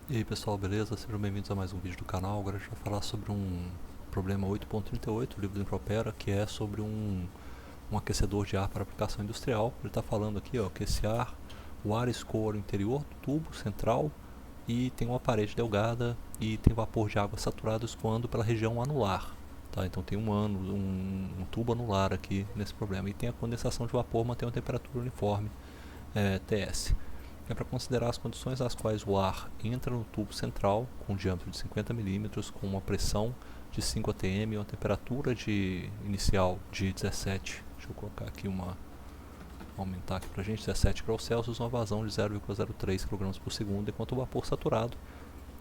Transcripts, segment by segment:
E aí pessoal, beleza? Sejam bem-vindos a mais um vídeo do canal. Agora a gente vai falar sobre um problema 8.38 do livro do Impropera, que é sobre um aquecedor de ar para aplicação industrial. Ele está falando aqui ó, que esse ar, o ar escoa no interior do tubo central e tem uma parede delgada e tem vapor de água saturado escoando pela região anular. Tá? Então tem um tubo anular aqui nesse problema. E tem a condensação de vapor, mantém uma temperatura uniforme, TS. É para considerar as condições nas quais o ar entra no tubo central com um diâmetro de 50 milímetros, com uma pressão de 5 atm e uma temperatura inicial de 17. Deixa eu colocar aqui aumentar aqui para a gente, 17 graus Celsius, uma vazão de 0,03 kg por segundo, enquanto o vapor saturado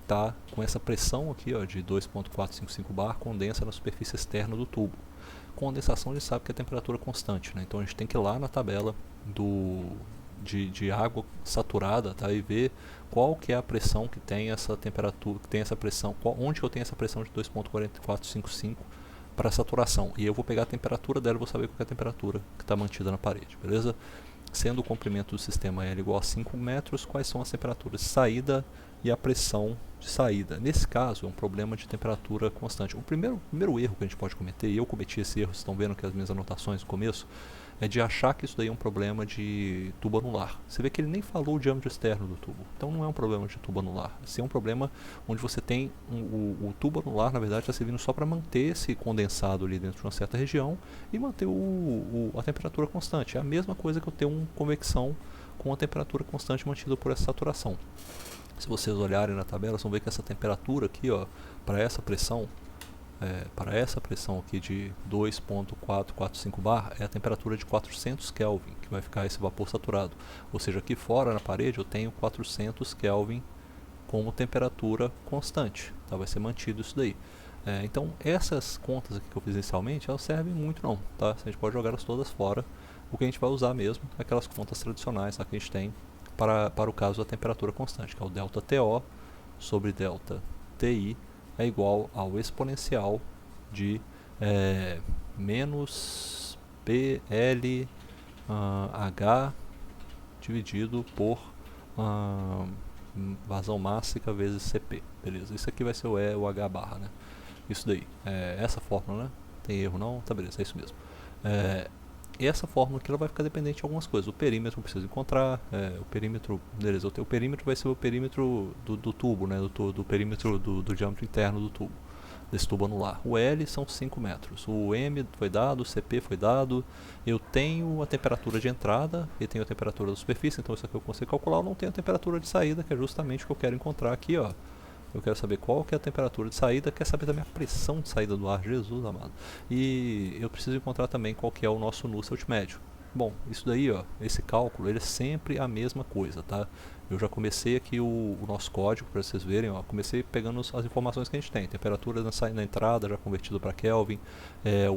está com essa pressão aqui ó, de 2,455 bar, condensa na superfície externa do tubo. Condensação a gente sabe que é temperatura constante, né? Então a gente tem que ir lá na tabela de água saturada, tá? E ver qual que é a pressão que tem essa temperatura, que tem essa pressão, onde eu tenho essa pressão de 2,4455 para saturação. E eu vou pegar a temperatura dela e vou saber qual é a temperatura que está mantida na parede, beleza? Sendo o comprimento do sistema L igual a 5 metros, quais são as temperaturas de saída e a pressão de saída? Nesse caso, é um problema de temperatura constante. O primeiro erro que a gente pode cometer, e eu cometi esse erro, vocês estão vendo que as minhas anotações no começo, é de achar que isso daí é um problema de tubo anular. Você vê que ele nem falou o diâmetro externo do tubo. Então não é um problema de tubo anular. Esse é um problema onde você tem o tubo anular, na verdade, está servindo só para manter esse condensado ali dentro de uma certa região e manter a temperatura constante. É a mesma coisa que eu ter uma convecção com a temperatura constante mantida por essa saturação. Se vocês olharem na tabela, vocês vão ver que essa temperatura aqui, ó, para essa pressão aqui de 2,445 bar, é a temperatura de 400 Kelvin, que vai ficar esse vapor saturado. Ou seja, aqui fora na parede eu tenho 400 Kelvin como temperatura constante, tá? Vai ser mantido isso daí. Então essas contas aqui que eu fiz inicialmente, elas servem muito não, tá? A gente pode jogar elas todas fora. O que a gente vai usar mesmo é aquelas contas tradicionais lá que a gente tem para o caso da temperatura constante, que é o ΔTO sobre ΔTI é igual ao exponencial de menos PLH dividido por vazão mássica vezes CP. Beleza, isso aqui vai ser o H barra, né? Isso daí, essa fórmula, né? Tem erro não? Tá, beleza, é isso mesmo. E essa fórmula aqui ela vai ficar dependente de algumas coisas. O perímetro eu preciso encontrar, o perímetro, beleza, o perímetro vai ser o perímetro do tubo, né, do perímetro do diâmetro interno do tubo, desse tubo anular. O L são 5 metros, o M foi dado, o CP foi dado, eu tenho a temperatura de entrada e tenho a temperatura da superfície, então isso aqui eu consigo calcular, eu não tenho a temperatura de saída, que é justamente o que eu quero encontrar aqui, ó. Eu quero saber qual que é a temperatura de saída, quero saber da minha pressão de saída do ar, Jesus amado. E eu preciso encontrar também qual que é o nosso Nusselt médio. Bom, isso daí, ó, esse cálculo, ele é sempre a mesma coisa, tá? Eu já comecei aqui o nosso código, para vocês verem, ó, comecei pegando as informações que a gente tem. Temperatura na entrada, já convertido para Kelvin,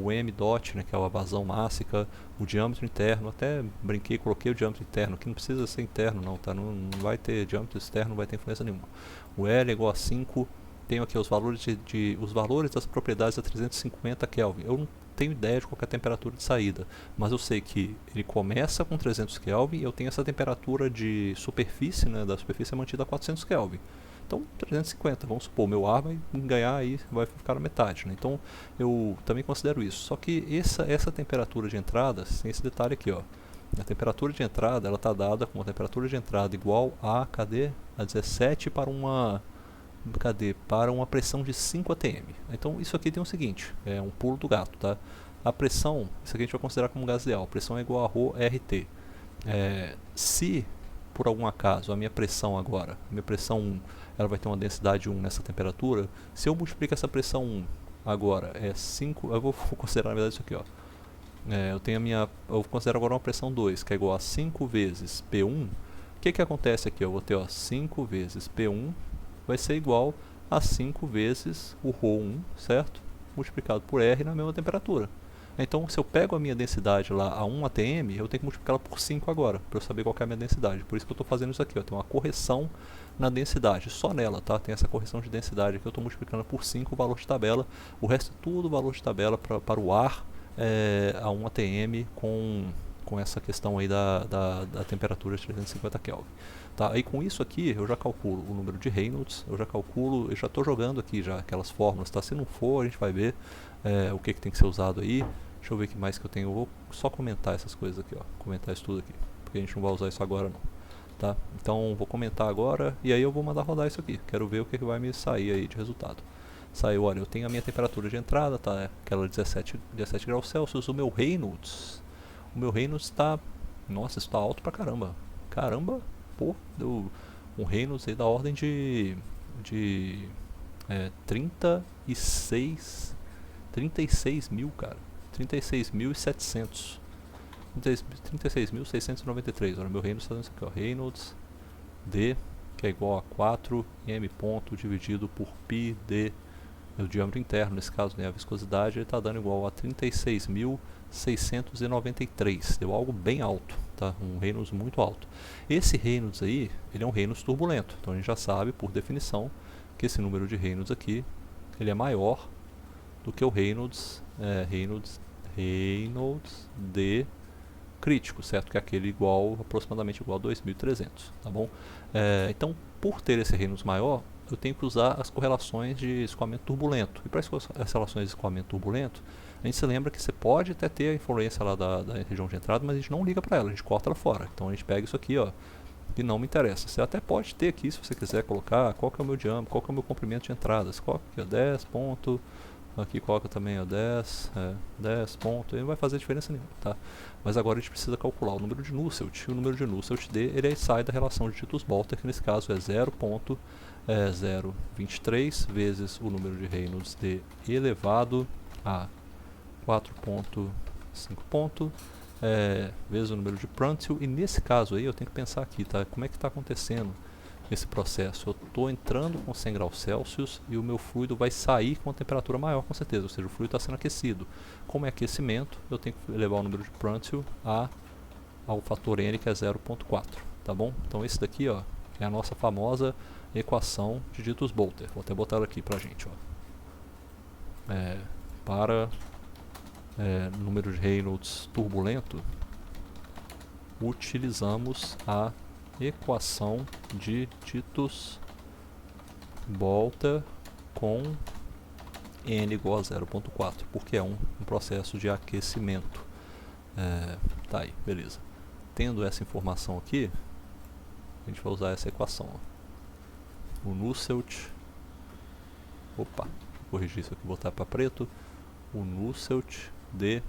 o M dot, né, que é a vazão mássica, o diâmetro interno, até brinquei, coloquei o diâmetro interno, que não precisa ser interno não, tá? Não vai ter diâmetro externo, não vai ter influência nenhuma. O L é igual a 5, tenho aqui os valores, os valores das propriedades a 350 Kelvin. Eu não tenho ideia de qual é a temperatura de saída, mas eu sei que ele começa com 300 Kelvin e eu tenho essa temperatura de superfície, né, da superfície é mantida a 400 Kelvin. Então 350, vamos supor, meu ar vai ganhar aí, vai ficar na metade, né? Então eu também considero isso. Só que essa temperatura de entrada, tem esse detalhe aqui, ó. A temperatura de entrada, ela está dada com uma temperatura de entrada igual a, cadê? A 17 para uma pressão de 5 atm. Então isso aqui tem o seguinte, é um pulo do gato, tá? A pressão, isso aqui a gente vai considerar como gás ideal, a pressão é igual a ρRT. Se por algum acaso a minha pressão agora, ela vai ter uma densidade 1 nessa temperatura, se eu multiplicar essa pressão 1 agora é 5, eu vou considerar na verdade isso aqui, ó. Eu considero agora uma pressão 2, que é igual a 5 vezes P1. O que acontece aqui? Eu vou ter, ó, 5 vezes P1 vai ser igual a 5 vezes o ρ1, certo? Multiplicado por R na mesma temperatura. Então, se eu pego a minha densidade lá a 1 atm, eu tenho que multiplicá-la por 5 agora, para eu saber qual é a minha densidade. Por isso que eu estou fazendo isso aqui, ó. Tem uma correção na densidade, só nela, tá? Tem essa correção de densidade aqui, eu estou multiplicando por 5 o valor de tabela. O resto é tudo valor de tabela para o ar a 1 atm com com essa questão aí da temperatura de 350 Kelvin. Tá, aí com isso aqui eu já calculo o número de Reynolds, eu já estou jogando aqui já aquelas fórmulas, tá? Se não for, a gente vai ver o que tem que ser usado aí. Deixa eu ver o que mais que eu tenho. Eu vou só comentar essas coisas aqui, ó. Comentar isso tudo aqui, porque a gente não vai usar isso agora não. Tá? Então vou comentar agora e aí eu vou mandar rodar isso aqui. Quero ver o que vai me sair aí de resultado. Saiu, olha, eu tenho a minha temperatura de entrada, tá? Aquela 17 graus Celsius. O meu Reynolds está, nossa, isso está alto pra caramba. Caramba, pô, deu um Reynolds aí da ordem de 36 mil, cara. 36.700. 36.693. Olha, meu Reynolds está dando isso aqui, ó. Reynolds D, que é igual a 4 m ponto dividido por π d, o diâmetro interno, nesse caso, né, a viscosidade, ele está dando igual a 36.693. Deu algo bem alto, tá? Um Reynolds muito alto. Esse Reynolds aí, ele é um Reynolds turbulento. Então a gente já sabe, por definição, que esse número de Reynolds aqui, ele é maior do que o Reynolds D crítico, certo? Que é aquele aproximadamente igual a 2.300, tá bom? Então, por ter esse Reynolds maior, eu tenho que usar as correlações de escoamento turbulento. E para as relações de escoamento turbulento, a gente se lembra que você pode até ter a influência lá da região de entrada, mas a gente não liga para ela, a gente corta ela fora. Então a gente pega isso aqui, ó, que não me interessa. Você até pode ter aqui, se você quiser colocar, qual que é o meu diâmetro, qual que é o meu comprimento de entradas. Coloca aqui, ó, 10 ponto. Aqui coloca também, ó, 10 ponto, ele não vai fazer diferença nenhuma, tá? Mas agora a gente precisa calcular o número de Nusselt. E o número de Nusselt D, ele sai da relação de Tittus-Bolter, que nesse caso é 0.023 vezes o número de Reynolds D elevado a 4.5 ponto, vezes o número de Prandtl. E nesse caso aí eu tenho que pensar aqui, tá? Como é que está acontecendo esse processo? Eu estou entrando com 100 graus Celsius e o meu fluido vai sair com uma temperatura maior, com certeza, ou seja, o fluido está sendo aquecido. Como é aquecimento, eu tenho que elevar o número de Prandtl ao fator N, que é 0.4, tá bom? Então esse daqui, ó, é a nossa famosa equação de Tittus-Bolter. Vou até botar ela aqui pra gente, ó. Para número de Reynolds turbulento, utilizamos a equação de Tittus-Bolter com N igual a 0.4, porque é um processo de aquecimento. Tá aí, beleza. Tendo essa informação aqui, a gente vai usar essa equação, ó. O Nusselt, vou corrigir isso aqui, botar para preto. O Nusselt D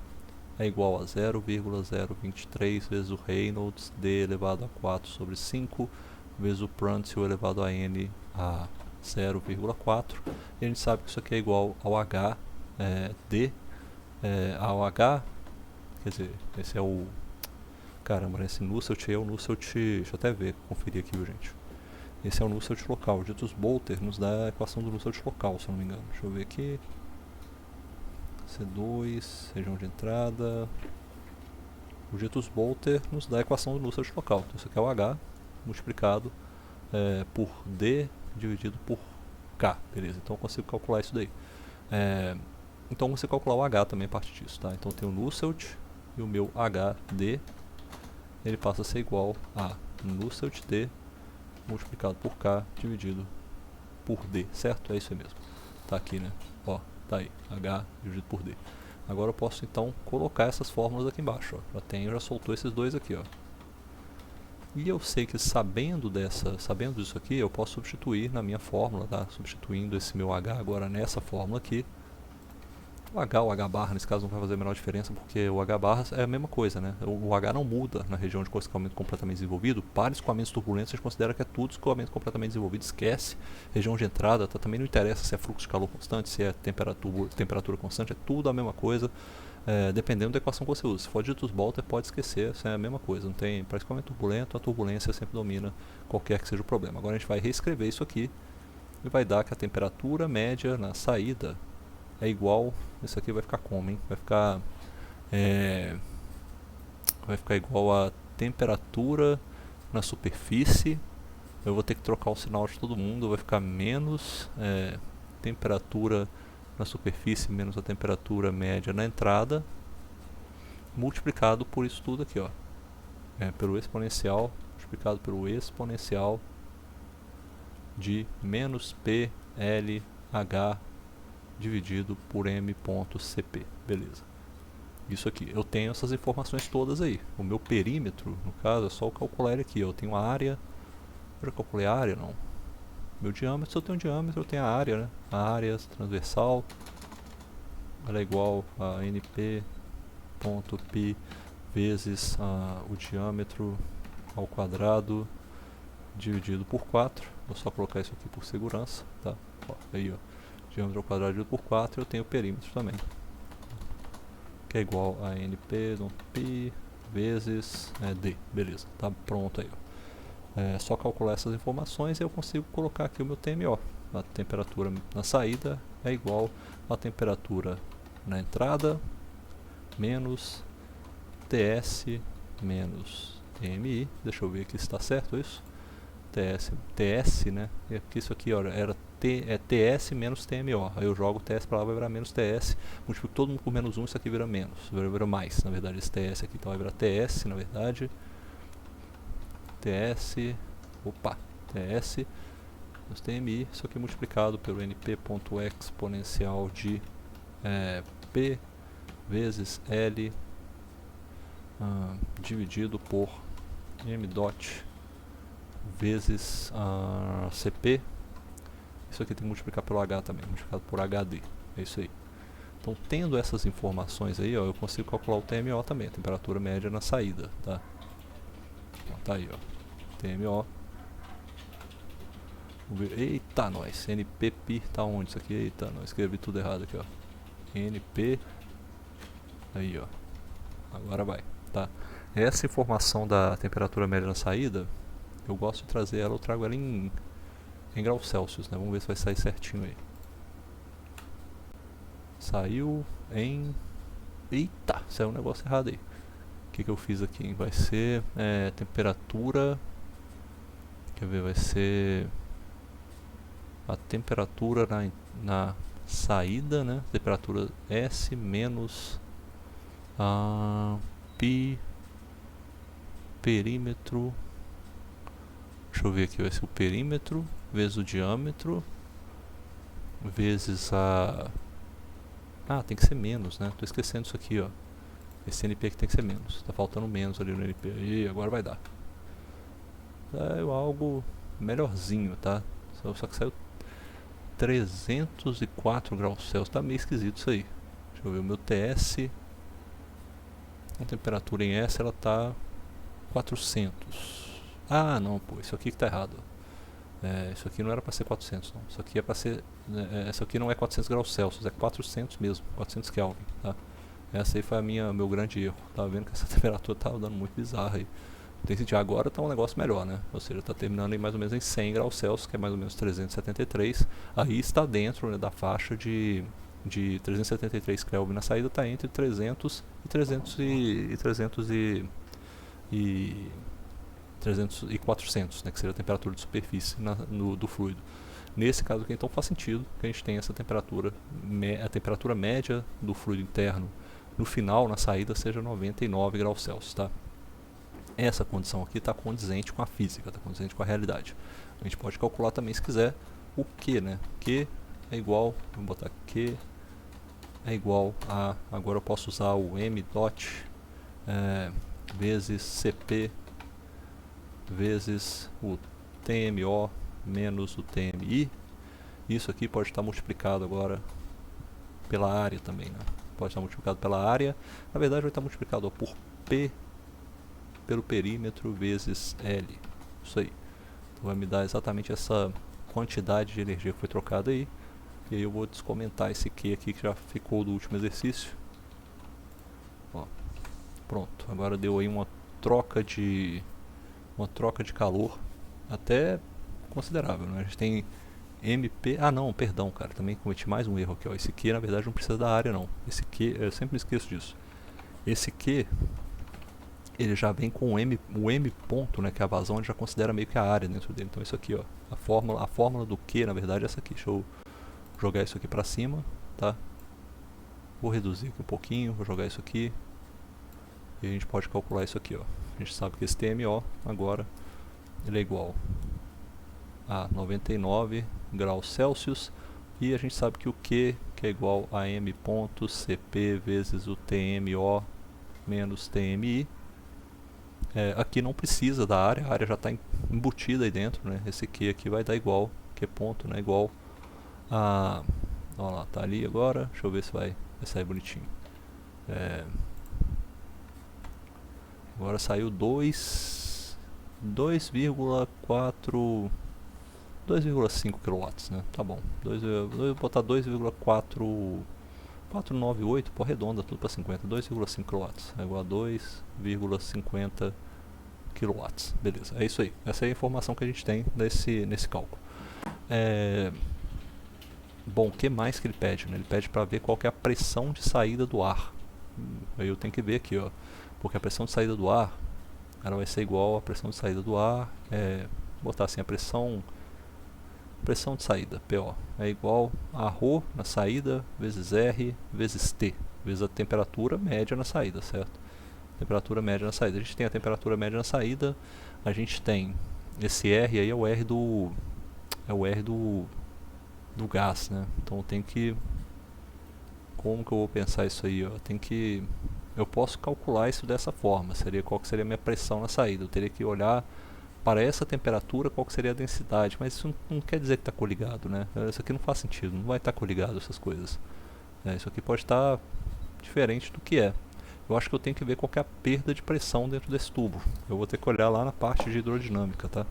é igual a 0,023 vezes o Reynolds D elevado a 4 sobre 5 vezes o Prandtl elevado a N a 0,4. E a gente sabe que isso aqui é igual ao H D, ao H, quer dizer, esse é o, caramba, esse Nusselt aí é o Nusselt, deixa eu até ver, conferir aqui, gente. Esse é o Nusselt local. O Tittus-Bolter nos dá a equação do Nusselt local, se eu não me engano. Deixa eu ver aqui. C2, região de entrada. O Tittus-Bolter nos dá a equação do Nusselt local. Então isso aqui é o H multiplicado por D dividido por K. Beleza, então eu consigo calcular isso daí. Então eu consigo calcular o H também a partir disso, tá? Então eu tenho o Nusselt e o meu HD, ele passa a ser igual a Nusselt D multiplicado por K dividido por D, certo? É isso aí mesmo. Tá aqui, né? Ó, tá aí, H dividido por D. Agora eu posso então colocar essas fórmulas aqui embaixo, ó. Já soltou esses dois aqui, ó. E eu sei que sabendo disso aqui, eu posso substituir na minha fórmula, tá? Substituindo esse meu H agora nessa fórmula aqui. O H barra nesse caso não vai fazer a menor diferença, porque o H barra é a mesma coisa, né? O H não muda na região de escoamento completamente desenvolvido. Para escoamentos turbulentos, a gente considera que é tudo escoamento completamente desenvolvido. Esquece região de entrada, tá? Também não interessa se é fluxo de calor constante, se é temperatura constante, é tudo a mesma coisa, dependendo da equação que você usa. Se for de Tittus-Bolter, pode esquecer, isso é a mesma coisa. Não tem, para escoamento turbulento, a turbulência sempre domina qualquer que seja o problema. Agora a gente vai reescrever isso aqui e vai dar que a temperatura média na saída é igual, isso aqui vai ficar como, hein? Vai ficar igual a temperatura na superfície. Eu vou ter que trocar o sinal de todo mundo, vai ficar menos temperatura na superfície menos a temperatura média na entrada, multiplicado por isso tudo aqui, ó. Pelo exponencial, multiplicado pelo exponencial de menos PLH dividido por m.cp, beleza. Isso aqui, eu tenho essas informações todas aí. O meu perímetro, no caso, é só eu calcular ele aqui. Eu tenho a área, eu já calculei a área, não. Meu diâmetro, se eu tenho um diâmetro, eu tenho a área, né? A área transversal, ela é igual a np.π vezes o diâmetro ao quadrado dividido por 4. Vou só colocar isso aqui por segurança, tá? Ó, aí, ó, diâmetro ao quadrado dividido por 4, eu tenho o perímetro também, que é igual a np.π vezes d, beleza, tá pronto aí, ó. É só calcular essas informações e eu consigo colocar aqui o meu TMO. A temperatura na saída é igual a temperatura na entrada menos TS menos TMI. Deixa eu ver aqui se está certo isso. TS, né? E aqui, isso aqui, olha, era TS menos TMO. Aí eu jogo o TS para lá, vai virar menos TS. Multiplico todo mundo por menos 1, isso aqui vira menos. Vira mais, na verdade, esse TS aqui. Então vai virar TS, na verdade. TS menos TMI. Isso aqui multiplicado pelo np.exponencial de P vezes L dividido por m dot vezes CP. Isso aqui tem que multiplicar pelo H também, multiplicado por HD. É isso aí. Então, tendo essas informações aí, ó, eu consigo calcular o TMO também, a temperatura média na saída, tá? Então, tá aí, ó, TMO. Eita, nós, NPπ tá onde isso aqui? Eita, nós, escrevi tudo errado aqui, ó. NP, aí, ó, agora vai, tá? Essa informação da temperatura média na saída, eu gosto de trazer ela, eu trago ela em graus Celsius, né? Vamos ver se vai sair certinho aí. Saiu em... Eita, saiu um negócio errado aí. O que eu fiz aqui? Vai ser temperatura... Quer ver? Vai ser a temperatura na saída, né? Temperatura S menos π perímetro. Deixa eu ver aqui, vai ser o perímetro vezes o diâmetro vezes tem que ser menos, né? Tô esquecendo isso aqui, ó. Esse NP aqui tem que ser menos. Tá faltando menos ali no NP. E agora vai dar. É algo melhorzinho, tá? Só que saiu 304 graus Celsius. Tá meio esquisito isso aí. Deixa eu ver o meu TS. A temperatura em S ela tá 400. Ah, não, pô, isso aqui que tá errado. Isso aqui não era para ser 400, não. Isso aqui é para ser... isso aqui não é 400 graus Celsius, é 400 mesmo, 400 Kelvin, tá? Essa aí foi meu grande erro. Tava vendo que essa temperatura tava dando muito bizarra aí. Tem que sentir, agora tá um negócio melhor, né? Ou seja, tá terminando em mais ou menos em 100 graus Celsius, que é mais ou menos 373. Aí está dentro, né, da faixa de 373 Kelvin na saída, tá entre 300 e 400, né, que seria a temperatura de superfície do fluido. Nesse caso aqui, então, faz sentido que a gente tenha essa temperatura, a temperatura média do fluido interno no final, na saída, seja 99 graus Celsius, tá? Essa condição aqui está condizente com a física, está condizente com a realidade. A gente pode calcular também, se quiser, o Q, né? Q é igual, vamos botar Q é igual a, agora eu posso usar o m dot vezes CP vezes o TMO menos o TMI. Isso aqui pode estar multiplicado agora pela área também, né? Pode estar multiplicado pela área. Na verdade vai estar multiplicado por P pelo perímetro vezes L. Isso aí. Então vai me dar exatamente essa quantidade de energia que foi trocada aí. E aí eu vou descomentar esse Q aqui que já ficou do último exercício. Ó, pronto. Agora deu aí uma troca de calor até considerável, né? A gente tem MP... Ah, não, perdão, cara. Também cometi mais um erro aqui, ó. Esse Q, na verdade, não precisa da área, não. Esse Q, eu sempre esqueço disso. Esse Q, ele já vem com o M ponto, né? Que é a vazão, ele já considera meio que a área dentro dele. Então, isso aqui, ó. A fórmula do Q, na verdade, é essa aqui. Deixa eu jogar isso aqui pra cima, tá? Vou reduzir aqui um pouquinho, vou jogar isso aqui. E a gente pode calcular isso aqui, ó. A gente sabe que esse TMO agora ele é igual a 99 graus Celsius, e a gente sabe que o Q, que é igual a m ponto Cp vezes o TMO menos TMI. Aqui não precisa da área, a área já está embutida aí dentro, né? Esse Q aqui vai dar igual, Q ponto, né? Igual a... Olha lá, tá ali agora, deixa eu ver se vai sair bonitinho. Agora saiu 2,4... 2,5 kW, né? Tá bom. Vou botar 2,498, pô, arredonda tudo para 50. 2,5 kW é igual a 2,50 kW. Beleza, é isso aí. Essa é a informação que a gente tem nesse cálculo. Bom, o que mais que ele pede? Né? Ele pede para ver qual que é a pressão de saída do ar. Aí eu tenho que ver aqui, ó, porque a pressão de saída do ar ela vai ser igual à pressão de saída do ar. Botar assim, a pressão de saída, PO, é igual a ρ na saída vezes R vezes T, vezes a temperatura média na saída, certo? Temperatura média na saída. A gente tem a temperatura média na saída, a gente tem esse R aí, é o R do gás, né? Então tem que... Como que eu vou pensar isso aí? Eu posso calcular isso dessa forma. Qual que seria a minha pressão na saída? Eu teria que olhar para essa temperatura qual que seria a densidade, mas isso não quer dizer que está coligado, né? Isso aqui não faz sentido, não vai estar coligado essas coisas. Isso aqui pode estar diferente do que é. Eu acho que eu tenho que ver qual que é a perda de pressão dentro desse tubo. Eu vou ter que olhar lá na parte de hidrodinâmica, tá?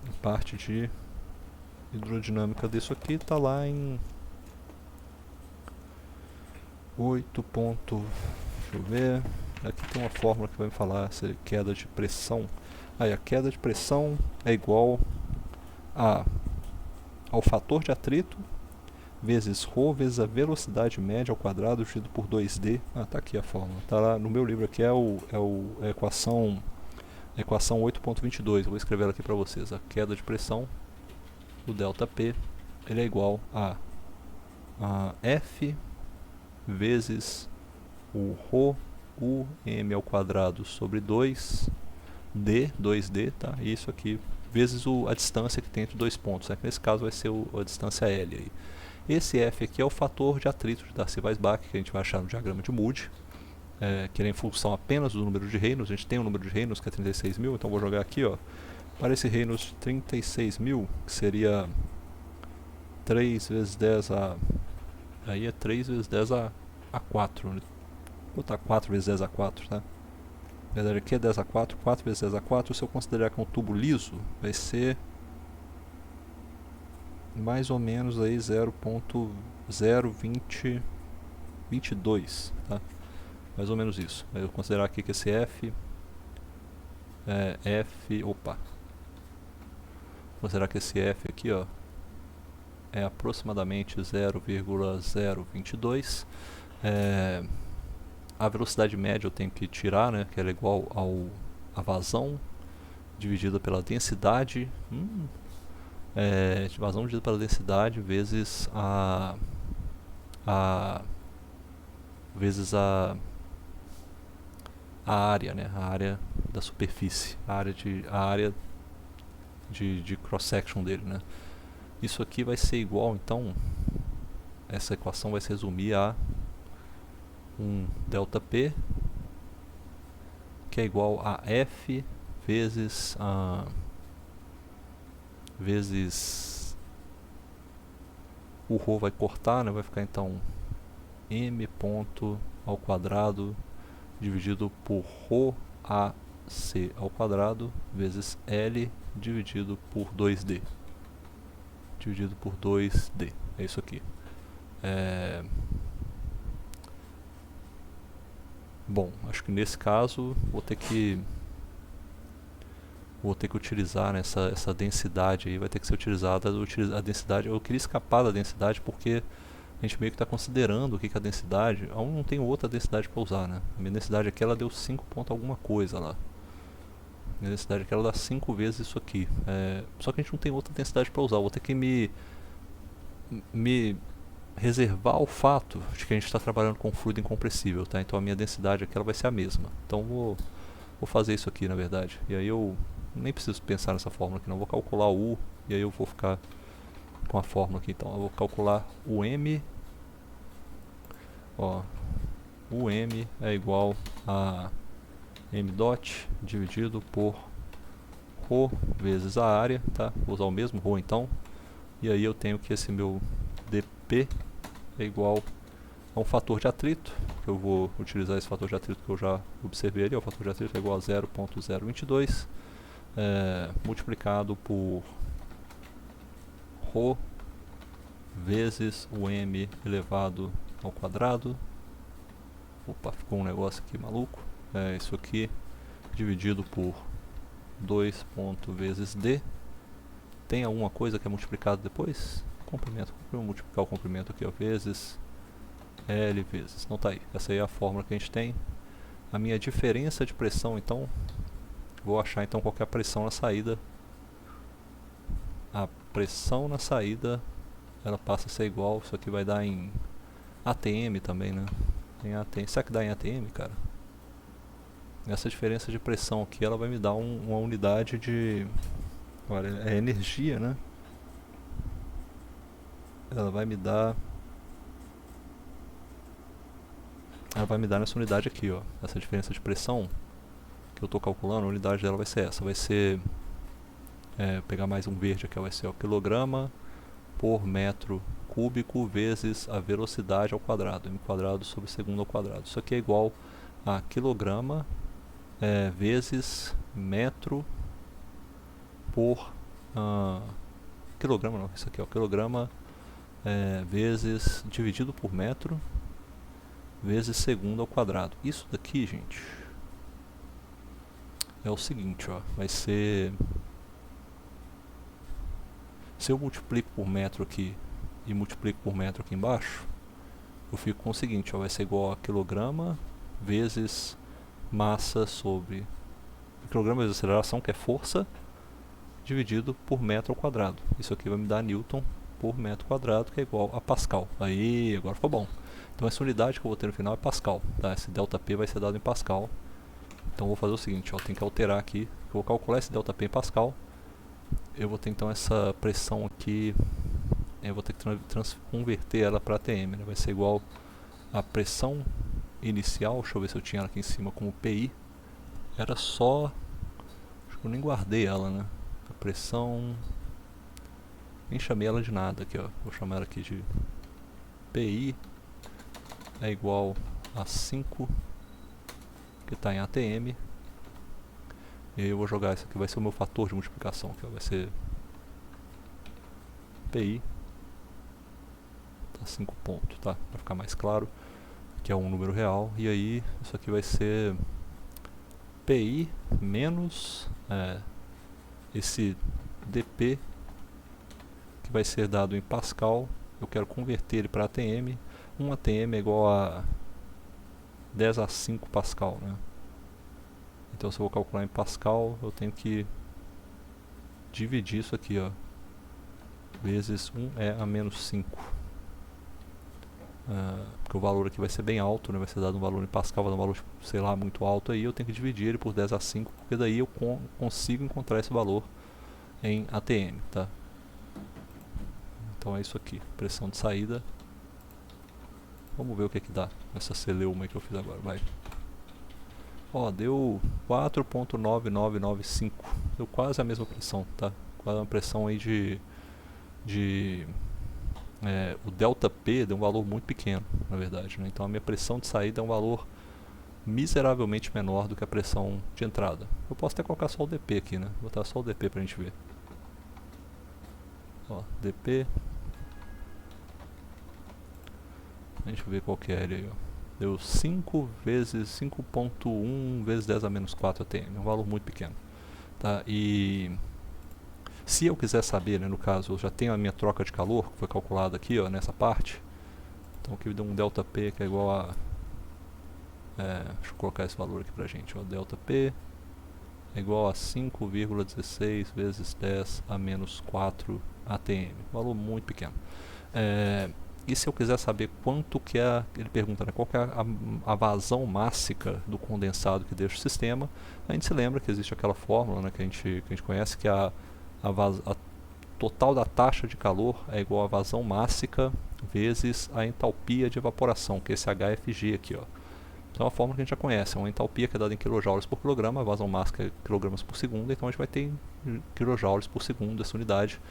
A parte de hidrodinâmica disso aqui está lá em 8 ponto... Deixa eu ver... Aqui tem uma fórmula que vai me falar se queda de pressão. Aí a queda de pressão é igual ao fator de atrito vezes ρ vezes a velocidade média ao quadrado dividido por 2D. Tá aqui a fórmula. Tá lá no meu livro aqui, a equação 8.22. Eu vou escrever ela aqui para vocês. A queda de pressão, o ΔP, ele é igual a F vezes o ρ m ao quadrado sobre 2D, tá? Isso aqui, vezes a distância que tem entre dois pontos, né? Que nesse caso vai ser a distância L aí. Esse F aqui é o fator de atrito de Darcy-Weisbach, que a gente vai achar no diagrama de Moody, que ele é em função apenas do número de Reynolds. A gente tem um número de Reynolds que é 36.000, então vou jogar aqui, ó, para esse Reynolds de 36.000, que seria 3 vezes 10 a... Aí é 3 vezes 10 a 4, né? Vou botar 4 vezes 10 a 4, tá? Na verdade aqui é 10 a 4, 4 vezes 10 a 4, se eu considerar que é um tubo liso, vai ser mais ou menos aí 0.022, tá? Mais ou menos isso. Eu vou considerar aqui que esse F considerar que esse F aqui, ó, é aproximadamente 0,022. A velocidade média eu tenho que tirar, né, que ela é igual a vazão dividida pela densidade, vazão dividida pela densidade vezes a área, né, a área da superfície, a área de cross section dele, né. Isso aqui vai ser igual, então essa equação vai se resumir a um ΔP, que é igual a F vezes o ρ vai cortar, né? Vai ficar então m ponto ao quadrado dividido por ρ AC ao quadrado vezes L dividido por 2D. Dividido por 2D. É isso aqui. Bom, acho que nesse caso vou ter que utilizar, né, essa densidade aí, vai ter que ser utilizada a densidade. Eu queria escapar da densidade porque a gente meio que está considerando o que é a densidade. Eu não tenho outra densidade para usar, né? A minha densidade aqui ela deu 5 ponto alguma coisa lá. A minha densidade aqui ela dá 5 vezes isso aqui. Só que a gente não tem outra densidade para usar. Eu vou ter que me reservar o fato de que a gente está trabalhando com fluido incompressível, tá? Então a minha densidade aqui ela vai ser a mesma. Então vou fazer isso aqui, na verdade. E aí eu nem preciso pensar nessa fórmula aqui, não. Vou calcular o U e aí eu vou ficar com a fórmula aqui. Então eu vou calcular o M. Ó, o M é igual a M dot dividido por ρ vezes a área, tá? Vou usar o mesmo ρ então. E aí eu tenho que esse meu dP é igual a um fator de atrito, que eu vou utilizar esse fator de atrito que eu já observei ali. O fator de atrito é igual a 0.022 multiplicado por ρ vezes o M elevado ao quadrado. Opa, ficou um negócio aqui maluco. É isso aqui dividido por 2 vezes D. Tem alguma coisa que é multiplicado depois? Comprimento. Vou multiplicar o comprimento aqui, ó, vezes L vezes. Não tá aí. Essa aí é a fórmula que a gente tem. A minha diferença de pressão, então, vou achar então qual que é a pressão na saída. A pressão na saída, ela passa a ser igual. Isso aqui vai dar em ATM também, né? Em ATM. Será que dá em ATM, cara? Essa diferença de pressão aqui, ela vai me dar uma unidade de... Olha, é energia, né? Ela vai me dar nessa unidade aqui, ó. Essa diferença de pressão que eu estou calculando, a unidade dela vai ser essa. Vai ser... pegar mais um verde aqui, ó, vai ser o quilograma por metro cúbico vezes a velocidade ao quadrado. M quadrado sobre segundo ao quadrado. Isso aqui é igual a quilograma vezes metro por... quilograma não, isso aqui é o quilograma vezes dividido por metro vezes segundo ao quadrado. Isso daqui, gente, é o seguinte, ó, vai ser... Se eu multiplico por metro aqui e multiplico por metro aqui embaixo, eu fico com o seguinte, ó, vai ser igual a quilograma vezes massa sobre quilograma vezes aceleração, que é força, dividido por metro ao quadrado. Isso aqui vai me dar newton por metro quadrado, que é igual a pascal. Aí, agora ficou bom. Então essa unidade que eu vou ter no final é pascal, tá? Esse ΔP vai ser dado em pascal. Então eu vou fazer o seguinte, ó, tem que alterar aqui. Eu vou calcular esse ΔP em pascal. Eu vou ter então essa pressão aqui, eu vou ter que converter ela para ATM, né? Vai ser igual a pressão inicial, deixa eu ver se eu tinha ela aqui em cima como PI. Era só, acho que eu nem guardei ela, né? A pressão, nem chamei ela de nada aqui, ó. Vou chamar ela aqui de PI é igual a 5, que está em ATM. E aí eu vou jogar isso aqui, vai ser o meu fator de multiplicação, que vai ser PI, tá 5 pontos, tá? Para ficar mais claro, que é um número real. E aí isso aqui vai ser PI menos esse dP, que vai ser dado em pascal. Eu quero converter ele para ATM. Um ATM é igual a 10 a 5 pascal, né? Então se eu vou calcular em pascal, eu tenho que dividir isso aqui, ó, vezes 1 é a menos 5. Porque o valor aqui vai ser bem alto, né? Vai ser dado um valor em pascal, vai dar um valor, sei lá, muito alto aí. Eu tenho que dividir ele por 10 a 5, porque daí eu consigo encontrar esse valor em ATM, tá? Então é isso aqui, pressão de saída. Vamos ver o que dá nessa celeuma que eu fiz agora, vai. Ó, deu 4.9995, deu quase a mesma pressão, tá? Quase uma pressão aí o ΔP deu um valor muito pequeno, na verdade, né? Então a minha pressão de saída é um valor miseravelmente menor do que a pressão de entrada. Eu posso até colocar só o dP aqui, né? Vou botar só o dP pra gente ver. Ó, dP. A gente vê qual que é ele aí, ó. Deu 5 vezes 5.1 vezes 10 a menos 4 ATM, um valor muito pequeno, tá? E se eu quiser saber, né, no caso, eu já tenho a minha troca de calor, que foi calculada aqui, ó, nessa parte. Então aqui deu um ΔP que é igual a... deixa eu colocar esse valor aqui pra gente, ó, ΔP é igual a 5,16 vezes 10 a menos 4 ATM, valor muito pequeno. E se eu quiser saber quanto que é, ele pergunta, né, qual que é a vazão mássica do condensado que deixa o sistema, a gente se lembra que existe aquela fórmula, né, que a gente conhece, que a total da taxa de calor é igual a vazão mássica vezes a entalpia de evaporação, que é esse HFG aqui, ó. Então é uma fórmula que a gente já conhece, é uma entalpia que é dada em kilojoules por quilograma, a vazão mássica é quilogramas por segundo, então a gente vai ter em kilojoules por segundo essa unidade.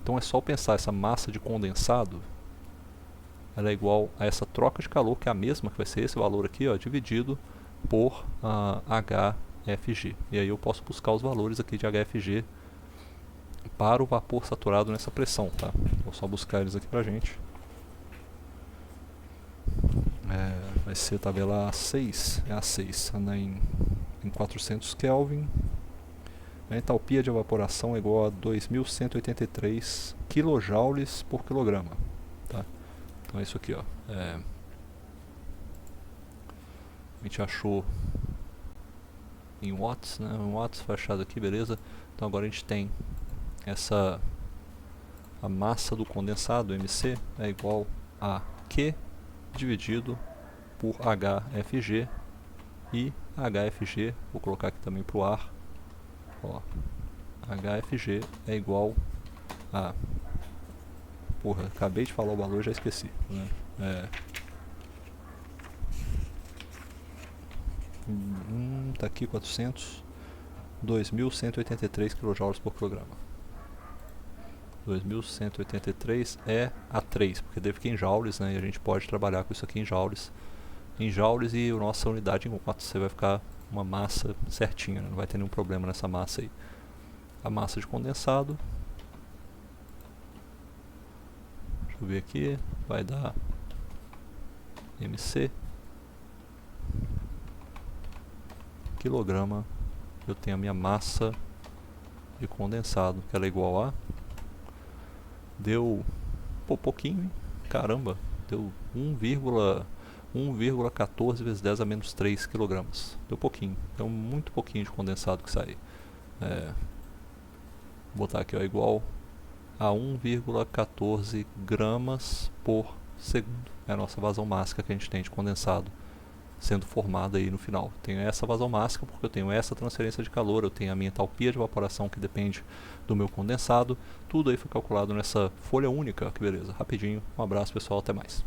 Então é só pensar, essa massa de condensado, ela é igual a essa troca de calor, que é a mesma, que vai ser esse valor aqui, ó, dividido por HFG. E aí eu posso buscar os valores aqui de HFG para o vapor saturado nessa pressão, tá? Vou só buscar eles aqui pra gente. Vai ser a tabela A6, é A6, anda em 400 Kelvin. A entalpia de evaporação é igual a 2183 kJ por quilograma, tá? Então é isso aqui, ó. A gente achou em watts, né? Em watts foi achado aqui, beleza? Então agora a gente tem a massa do condensado, MC, é igual a Q dividido por HFG, e HFG, vou colocar aqui também para o ar, ó, HFG é igual a, acabei de falar o valor, já esqueci, né? Tá aqui 400, 2183 kJ por quilograma. 2183 é a 3, porque deve ficar em joules, né? E a gente pode trabalhar com isso aqui em joules. Em joules, e a nossa unidade em watts, você vai ficar uma massa certinha, né? Não vai ter nenhum problema nessa massa aí. A massa de condensado, deixa eu ver aqui, vai dar MC quilograma. Eu tenho a minha massa de condensado, que ela é igual a, deu pouquinho, hein? Caramba, deu 1,14 vezes 10 a menos 3 kg. Deu pouquinho, deu muito pouquinho de condensado que sai. Vou botar aqui, ó, igual a 1,14 gramas por segundo. É a nossa vazão mássica que a gente tem de condensado sendo formada aí no final. Tenho essa vazão mássica porque eu tenho essa transferência de calor, eu tenho a minha entalpia de evaporação que depende do meu condensado. Tudo aí foi calculado nessa folha única. Que beleza, rapidinho. Um abraço, pessoal, até mais.